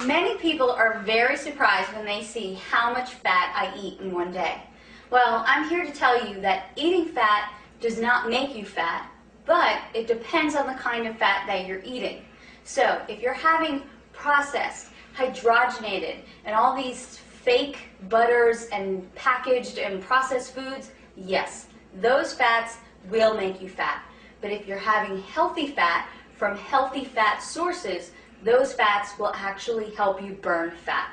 Many people are very surprised when they see how much fat I eat in one day. Well, I'm here to tell you that eating fat does not make you fat, but it depends on the kind of fat that you're eating. So if you're having processed, hydrogenated, and all these fake butters and packaged and processed foods, yes, those fats will make you fat. But if you're having healthy fat from healthy fat sources, those fats will actually help you burn fat.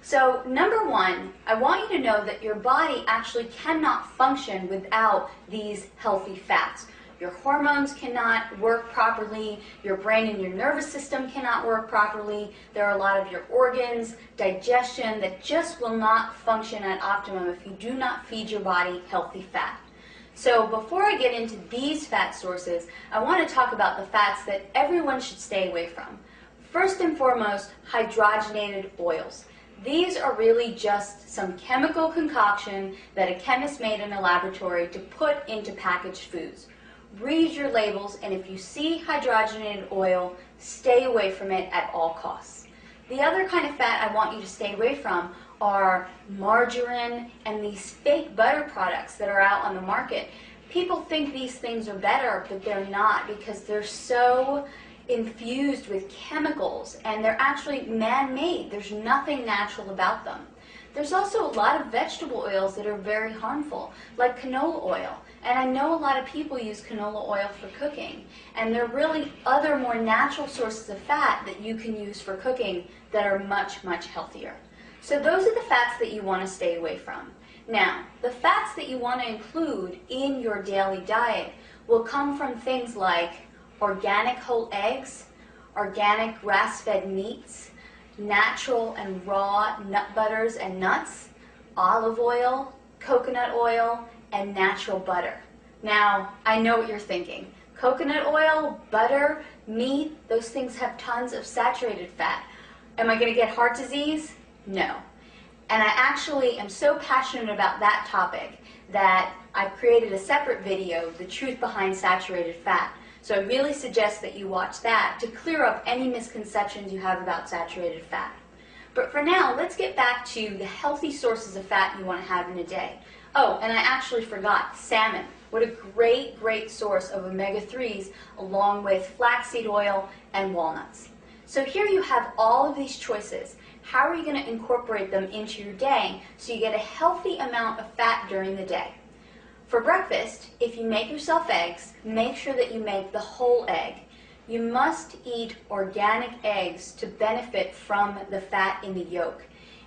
So number one, I want you to know that your body actually cannot function without these healthy fats. Your hormones cannot work properly, your brain and your nervous system cannot work properly, there are a lot of your organs, digestion that just will not function at optimum if you do not feed your body healthy fat. So before I get into these fat sources, I want to talk about the fats that everyone should stay away from. First and foremost, hydrogenated oils. These are really just some chemical concoction that a chemist made in a laboratory to put into packaged foods. Read your labels, and if you see hydrogenated oil, stay away from it at all costs. The other kind of fat I want you to stay away from are margarine and these fake butter products that are out on the market. People think these things are better, but they're not, because they're so infused with chemicals and they're actually man-made. There's nothing natural about them. There's also a lot of vegetable oils that are very harmful, like canola oil. And I know a lot of people use canola oil for cooking, and there are really other more natural sources of fat that you can use for cooking that are much, much healthier. So those are the fats that you want to stay away from. Now, the fats that you want to include in your daily diet will come from things like organic whole eggs, organic grass-fed meats, natural and raw nut butters and nuts, olive oil, coconut oil, and natural butter. Now, I know what you're thinking. Coconut oil, butter, meat, those things have tons of saturated fat. Am I going to get heart disease? No. And I actually am so passionate about that topic that I've created a separate video, The Truth Behind Saturated Fat. So I really suggest that you watch that to clear up any misconceptions you have about saturated fat. But for now, let's get back to the healthy sources of fat you want to have in a day. Oh, and I actually forgot, salmon. What a great, great source of omega-3s along with flaxseed oil and walnuts. So here you have all of these choices. How are you going to incorporate them into your day so you get a healthy amount of fat during the day? For breakfast, if you make yourself eggs, make sure that you make the whole egg. You must eat organic eggs to benefit from the fat in the yolk.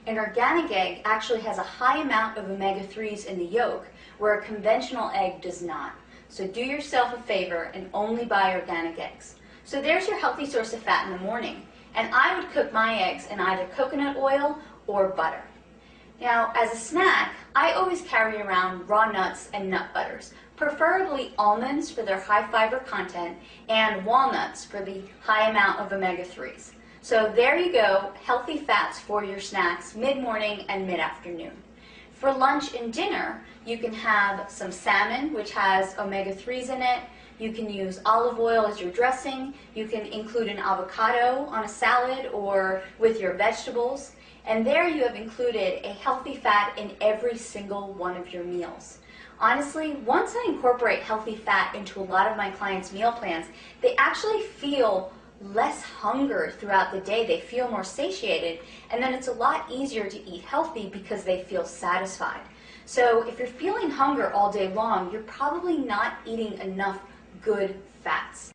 An organic egg actually has a high amount of omega-3s in the yolk, where a conventional egg does not. So do yourself a favor and only buy organic eggs. So there's your healthy source of fat in the morning. And I would cook my eggs in either coconut oil or butter. Now, as a snack, I always carry around raw nuts and nut butters, preferably almonds for their high fiber content and walnuts for the high amount of omega-3s. So there you go, healthy fats for your snacks mid-morning and mid-afternoon. For lunch and dinner, you can have some salmon, which has omega-3s in it. You can use olive oil as your dressing. You can include an avocado on a salad or with your vegetables. And there you have included a healthy fat in every single one of your meals. Honestly, once I incorporate healthy fat into a lot of my clients' meal plans, they actually feel less hunger throughout the day. They feel more satiated, and then it's a lot easier to eat healthy because they feel satisfied. So if you're feeling hunger all day long, you're probably not eating enough good fats.